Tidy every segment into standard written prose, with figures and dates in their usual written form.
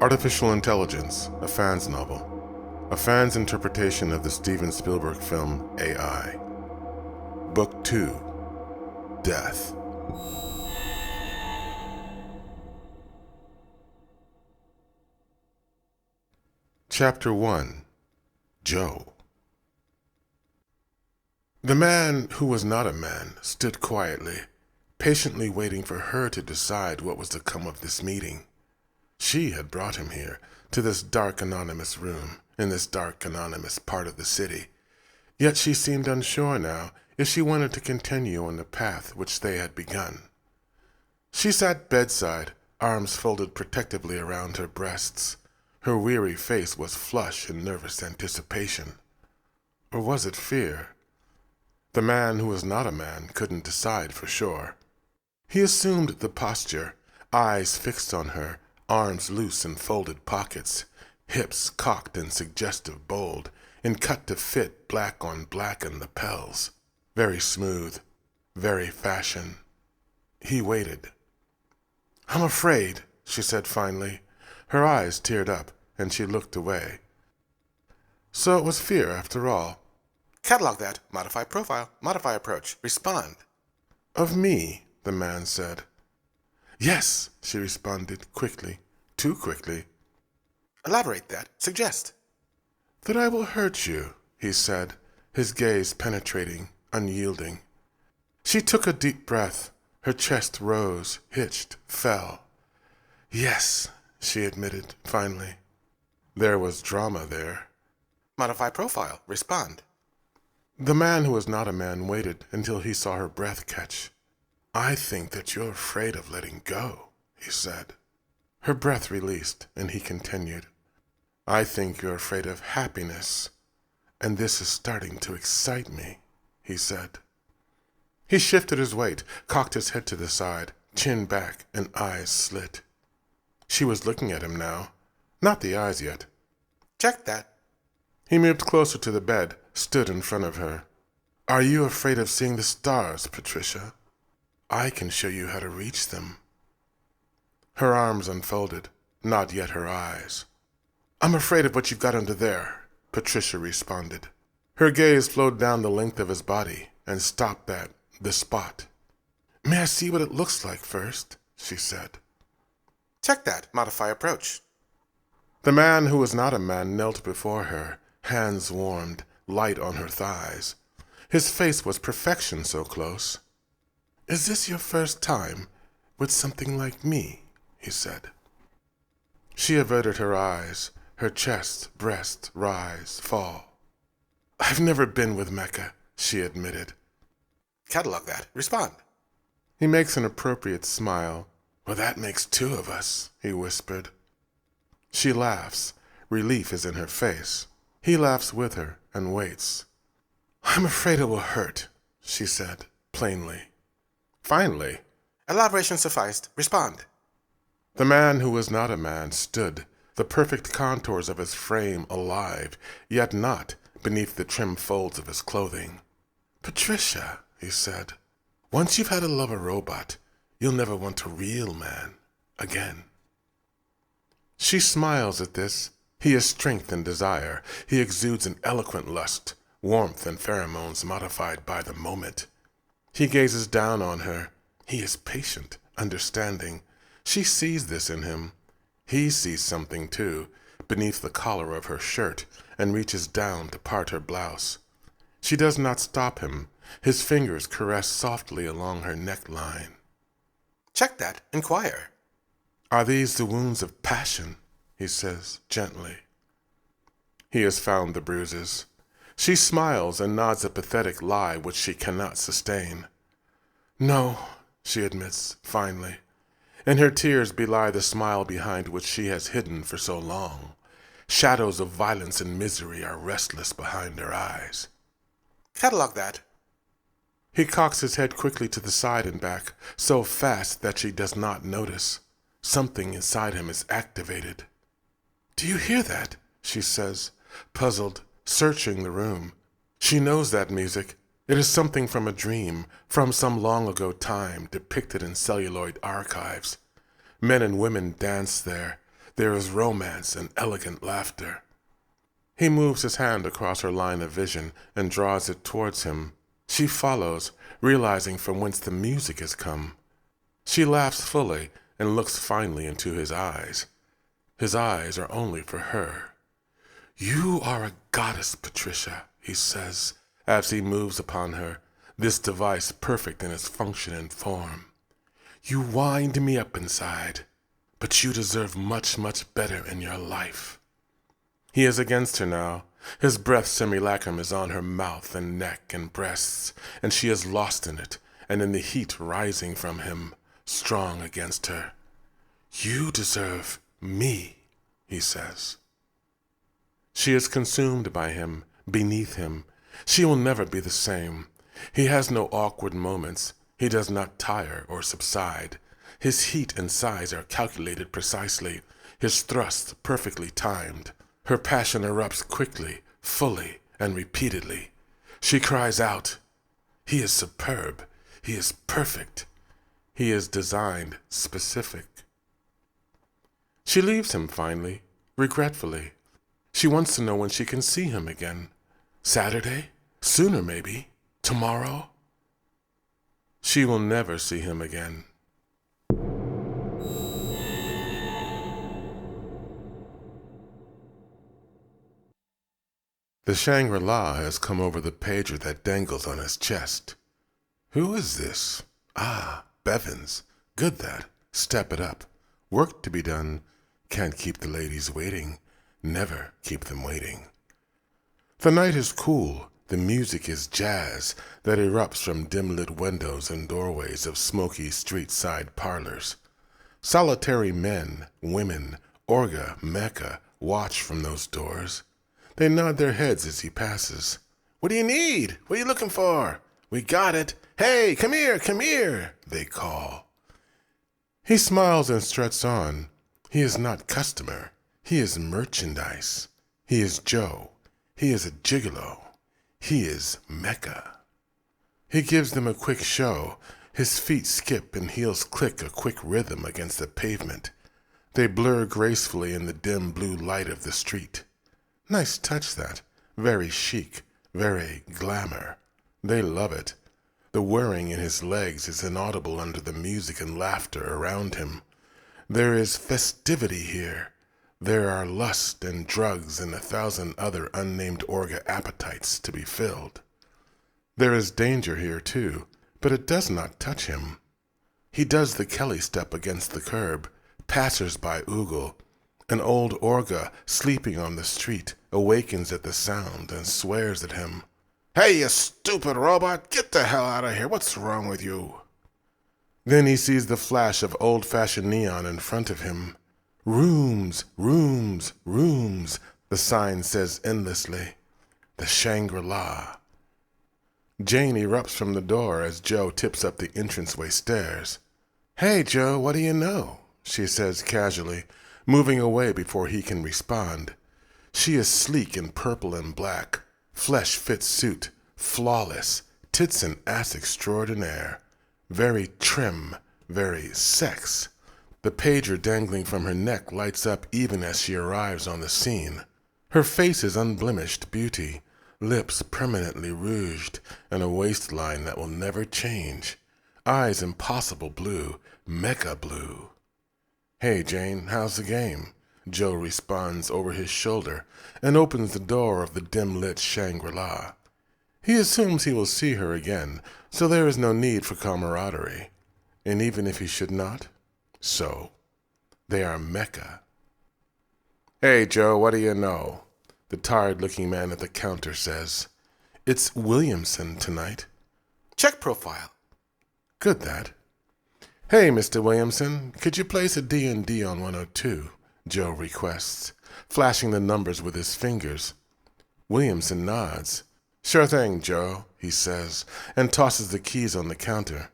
Artificial Intelligence, a fan's novel. A fan's interpretation of the Steven Spielberg film AI. Book 2, Death. Chapter 1, Joe. The man who was not a man stood quietly, patiently waiting for her to decide what was to come of this meeting. She had brought him here, to this dark, anonymous room, in this dark, anonymous part of the city. Yet she seemed unsure now if she wanted to continue on the path which they had begun. She sat bedside, arms folded protectively around her breasts. Her weary face was flush in nervous anticipation. Or was it fear? The man who was not a man couldn't decide for sure. He assumed the posture, eyes fixed on her, arms loose in folded pockets, hips cocked and suggestive bold, and cut to fit black on black in lapels. Very smooth, very fashion. He waited. "I'm afraid," she said finally. Her eyes teared up, and she looked away. So it was fear after all. Catalog that. Modify profile. Modify approach. Respond. "Of me," the man said. "Yes," she responded quickly, too quickly. Elaborate that. Suggest. "That I will hurt you," he said, his gaze penetrating, unyielding. She took a deep breath. Her chest rose, hitched, fell. "Yes," she admitted, finally. There was drama there. Modify profile. Respond. The man who was not a man waited until he saw her breath catch. "I think that you're afraid of letting go," he said. Her breath released, and he continued. "I think you're afraid of happiness, and this is starting to excite me," he said. He shifted his weight, cocked his head to the side, chin back, and eyes slit. She was looking at him now, not the eyes yet. Check that. He moved closer to the bed, stood in front of her. "Are you afraid of seeing the stars, Patricia? I can show you how to reach them." Her arms unfolded, not yet her eyes. "I'm afraid of what you've got under there," Patricia responded. Her gaze flowed down the length of his body and stopped at the spot. "May I see what it looks like first?" she said. Check that. Modify approach. The man who was not a man knelt before her, hands warmed, light on her thighs. His face was perfection so close. "Is this your first time with something like me?" he said. She averted her eyes, her chest, breast rise, fall. "I've never been with Mecca," she admitted. Catalog that. Respond. He makes an appropriate smile. "Well, that makes two of us," he whispered. She laughs. Relief is in her face. He laughs with her and waits. "I'm afraid it will hurt," she said, plainly. Finally, Elaboration sufficed. Respond. the man who was not a man stood, the perfect contours of his frame alive, yet not beneath the trim folds of his clothing. "Patricia," he said, "once you've had a love a robot, you'll never want a real man again." She smiles at this. He is strength and desire. He exudes an eloquent lust, warmth and pheromones modified by the moment. He gazes down on her. He is patient, understanding. She sees this in him. He sees something, too, beneath the collar of her shirt, and reaches down to part her blouse. She does not stop him. His fingers caress softly along her neckline. Check that. Inquire. "Are these the wounds of passion?" he says, gently. He has found the bruises. She smiles and nods a pathetic lie which she cannot sustain. "No," she admits, finally, and her tears belie the smile behind which she has hidden for so long. Shadows of violence and misery are restless behind her eyes. Catalog that. He cocks his head quickly to the side and back, so fast that she does not notice. Something inside him is activated. "Do you hear that?" she says, puzzled, searching the room. She knows that music. It is something from a dream, from some long-ago time depicted in celluloid archives. Men and women dance there. There is romance and elegant laughter. He moves his hand across her line of vision and draws it towards him. She follows, realizing from whence the music has come. She laughs fully and looks finally into his eyes. His eyes are only for her. "You are a goddess, Patricia," he says, as he moves upon her, this device perfect in its function and form. "You wind me up inside, but you deserve much, much better in your life." He is against her now. His breath simulacrum is on her mouth and neck and breasts, and she is lost in it, and in the heat rising from him, strong against her. "You deserve me," he says. She is consumed by him, beneath him. She will never be the same. He has no awkward moments. He does not tire or subside. His heat and size are calculated precisely, his thrusts perfectly timed. Her passion erupts quickly, fully, and repeatedly. She cries out, "He is superb. He is perfect. He is designed specific." She leaves him finally, regretfully. She wants to know when she can see him again. Saturday? Sooner, maybe. Tomorrow? She will never see him again. The Shangri-La has come over the pager that dangles on his chest. Who is this? Ah, Bevins. Good that. Step it up. Work to be done. Can't keep the ladies waiting. Never keep them waiting. The night is cool. The music is jazz that erupts from dim-lit windows and doorways of smoky street-side parlors. Solitary men, women, Orga, Mecca watch from those doors. They nod their heads as he passes. "What do you need? What are you looking for? We got it. Hey, come here, they call. He smiles and struts on. He is not customer. He is merchandise. He is Joe. He is a gigolo. He is Mecca. He gives them a quick show. His feet skip and heels click a quick rhythm against the pavement. They blur gracefully in the dim blue light of the street. Nice touch, that. Very chic. Very glamour. They love it. The whirring in his legs is inaudible under the music and laughter around him. There is festivity here. There are lust and drugs and 1,000 other unnamed Orga appetites to be filled. There is danger here, too, but it does not touch him. He does the Kelly step against the curb. Passers-by oogle. An old Orga, sleeping on the street, awakens at the sound and swears at him. "Hey, you stupid robot! Get the hell out of here! What's wrong with you?" Then he sees the flash of old-fashioned neon in front of him. "Rooms, rooms, rooms," the sign says endlessly. The Shangri-La. Jane erupts from the door as Joe tips up the entranceway stairs. "Hey, Joe, what do you know?" she says casually, moving away before he can respond. She is sleek in purple and black, flesh-fit suit, flawless, tits and ass extraordinaire, very trim, very sex. The pager dangling from her neck lights up even as she arrives on the scene. Her face is unblemished beauty, lips permanently rouged, and a waistline that will never change. Eyes impossible blue, Mecca blue. "Hey, Jane, how's the game?" Joe responds over his shoulder and opens the door of the dim-lit Shangri-La. He assumes he will see her again, so there is no need for camaraderie. And even if he should not, so. They are Mecca. "Hey, Joe, what do you know?" the tired-looking man at the counter says. "It's Williamson tonight." Check profile. Good, that. "Hey, Mr. Williamson, could you place a D&D on 102? Joe requests, flashing the numbers with his fingers. Williamson nods. "Sure thing, Joe," he says, and tosses the keys on the counter.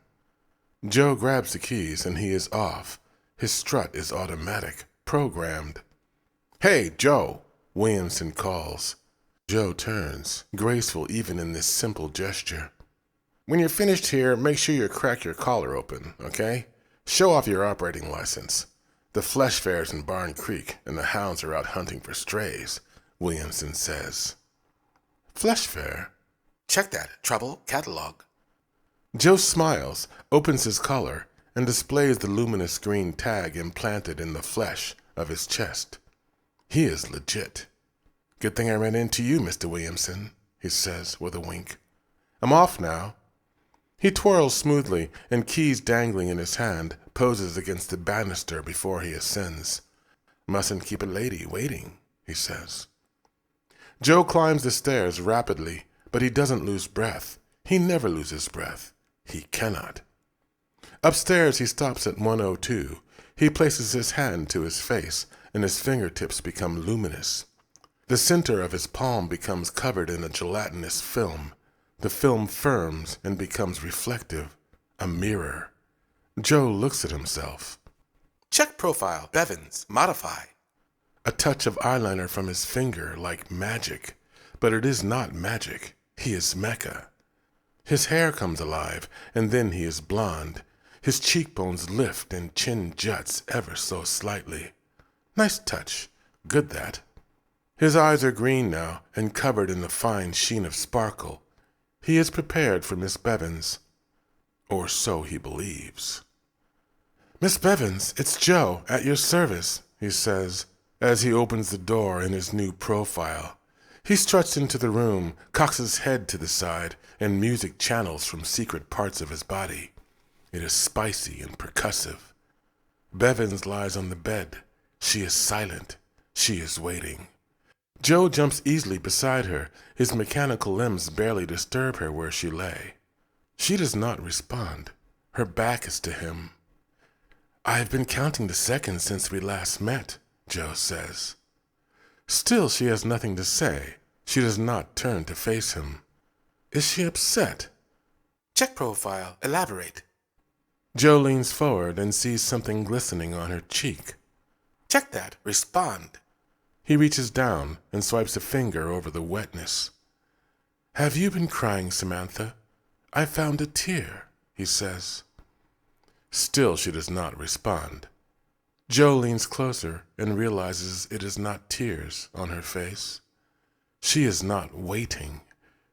Joe grabs the keys, and he is off. His strut is automatic, programmed. "Hey, Joe," Williamson calls. Joe turns, graceful even in this simple gesture. "When you're finished here, make sure you crack your collar open, okay? Show off your operating license. The flesh fair's in Barn Creek, and the hounds are out hunting for strays, Williamson says. Flesh fair? Check that. Trouble catalog. Joe smiles, opens his collar, and displays the luminous green tag implanted in the flesh of his chest. He is legit. Good thing I ran into you, Mr. Williamson, he says with a wink. I'm off now. He twirls smoothly, and keys dangling in his hand, poses against the banister before he ascends. Mustn't keep a lady waiting, he says. Joe climbs the stairs rapidly, but he doesn't lose breath. He never loses breath. He cannot. Upstairs he stops at 102. He places his hand to his face, and his fingertips become luminous. The center of his palm becomes covered in a gelatinous film. The film firms and becomes reflective, a mirror. Joe looks at himself. Check profile. Bevins. Modify. A touch of eyeliner from his finger like magic. But it is not magic. He is Mecha. His hair comes alive, and then he is blonde. His cheekbones lift and chin juts ever so slightly. Nice touch. Good that. His eyes are green now and covered in the fine sheen of sparkle. He is prepared for Miss Bevins. Or so he believes. Miss Bevins, it's Joe, at your service, he says, as he opens the door in his new profile. He struts into the room, cocks his head to the side, and music channels from secret parts of his body. It is spicy and percussive. Bevins lies on the bed. She is silent. She is waiting. Joe jumps easily beside her. His mechanical limbs barely disturb her where she lay. She does not respond. Her back is to him. I have been counting the seconds since we last met, Joe says. Still she has nothing to say. She does not turn to face him. Is she upset? Check profile. Elaborate. Joe leans forward and sees something glistening on her cheek. Check that. Respond. He reaches down and swipes a finger over the wetness. Have you been crying, Samantha? I found a tear, he says. Still she does not respond. Joe leans closer and realizes it is not tears on her face. She is not waiting.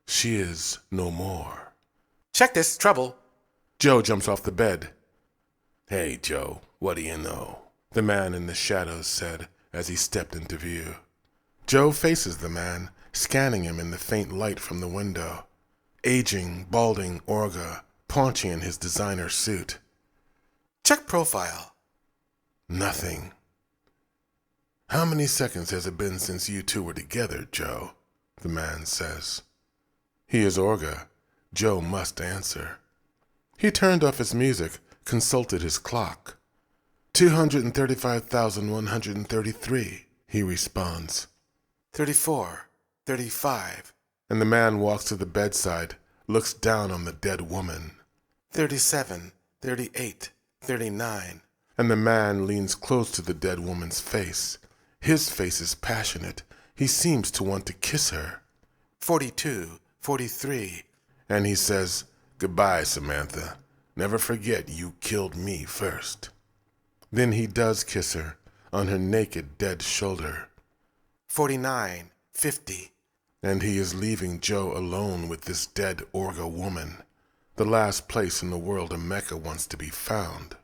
She is no more. Check this. Trouble. Joe jumps off the bed. Hey, Joe, what do you know? The man in the shadows said as he stepped into view. Joe faces the man, scanning him in the faint light from the window. Aging, balding Orga, paunchy in his designer suit. Check profile. Nothing. How many seconds has it been since you two were together, Joe? The man says. He is Orga. Joe must answer. He turned off his music, consulted his clock. 235,133, he responds. 34, 35. And the man walks to the bedside, looks down on the dead woman. 37, 38, 39. And the man leans close to the dead woman's face. His face is passionate. He seems to want to kiss her. 42, 43. And he says, Goodbye, Samantha. Never forget you killed me first. Then he does kiss her on her naked, dead shoulder. 49, 50. And he is leaving Joe alone with this dead Orga woman, the last place in the world a Mecha wants to be found.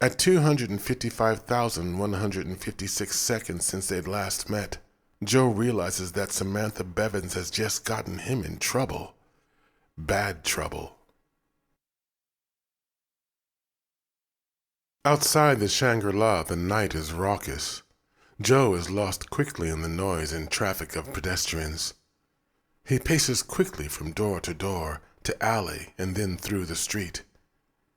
At 255,156 seconds since they'd last met, Joe realizes that Samantha Bevins has just gotten him in trouble. Bad trouble. Outside the Shangri-La, the night is raucous. Joe is lost quickly in the noise and traffic of pedestrians. He paces quickly from door to alley, and then through the street.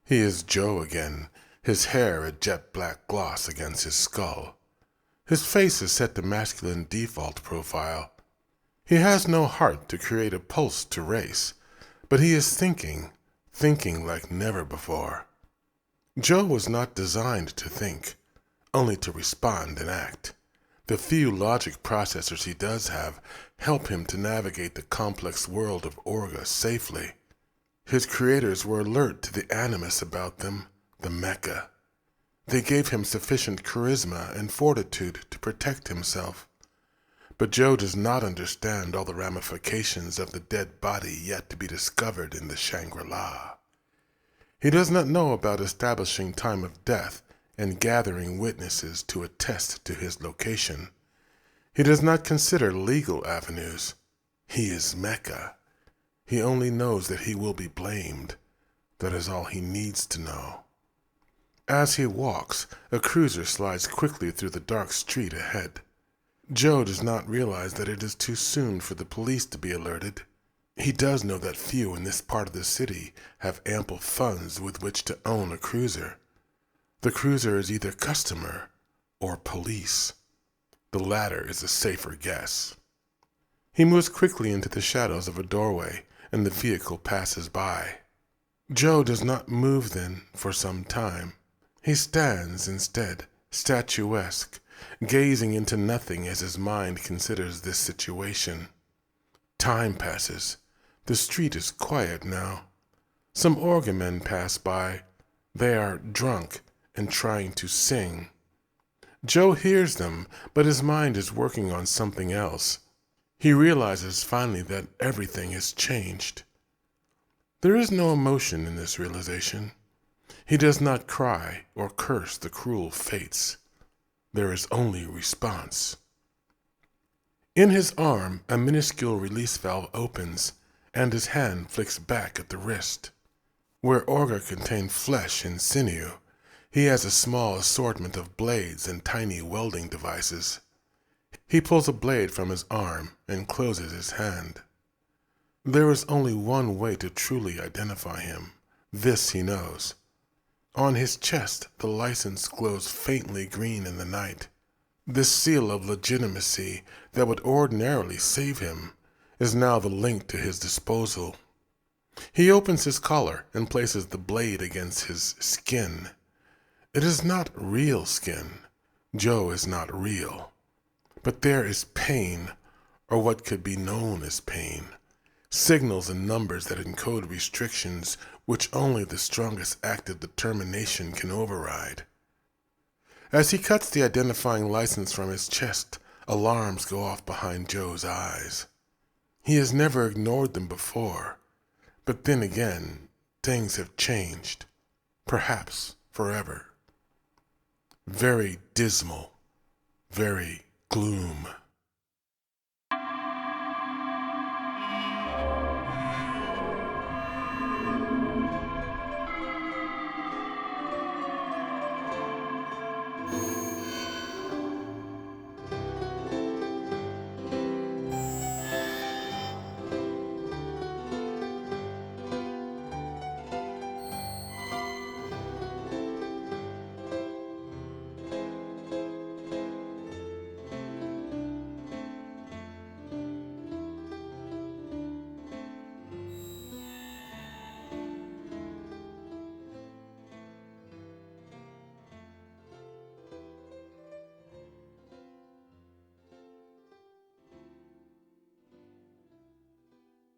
He is Joe again, his hair a jet black gloss against his skull. His face is set to masculine default profile. He has no heart to create a pulse to race, but he is thinking like never before. Joe was not designed to think, only to respond and act. The few logic processors he does have help him to navigate the complex world of Orga safely. His creators were alert to the animus about them, the Mecha. They gave him sufficient charisma and fortitude to protect himself. But Joe does not understand all the ramifications of the dead body yet to be discovered in the Shangri-La. He does not know about establishing time of death and gathering witnesses to attest to his location. He does not consider legal avenues. He is Mecca. He only knows that he will be blamed. That is all he needs to know. As he walks, a cruiser slides quickly through the dark street ahead. Joe does not realize that it is too soon for the police to be alerted. He does know that few in this part of the city have ample funds with which to own a cruiser. The cruiser is either customer or police. The latter is a safer guess. He moves quickly into the shadows of a doorway, and the vehicle passes by. Joe does not move then for some time. He stands instead, statuesque, gazing into nothing as his mind considers this situation. Time passes. The street is quiet now. Some organ-men pass by. They are drunk and trying to sing. Joe hears them, but his mind is working on something else. He realizes finally that everything has changed. There is no emotion in this realization. He does not cry or curse the cruel fates. There is only response. In his arm, a minuscule release valve opens, and his hand flicks back at the wrist. Where Orga contained flesh and sinew, he has a small assortment of blades and tiny welding devices. He pulls a blade from his arm and closes his hand. There is only one way to truly identify him. This he knows. On his chest, the license glows faintly green in the night. This seal of legitimacy that would ordinarily save him is now the link to his disposal. He opens his collar and places the blade against his skin. It is not real skin. Joe is not real. But there is pain, or what could be known as pain. Signals and numbers that encode restrictions which only the strongest act of determination can override. As he cuts the identifying license from his chest, alarms go off behind Joe's eyes. He has never ignored them before, but then again, things have changed, perhaps forever. Very dismal, very gloom.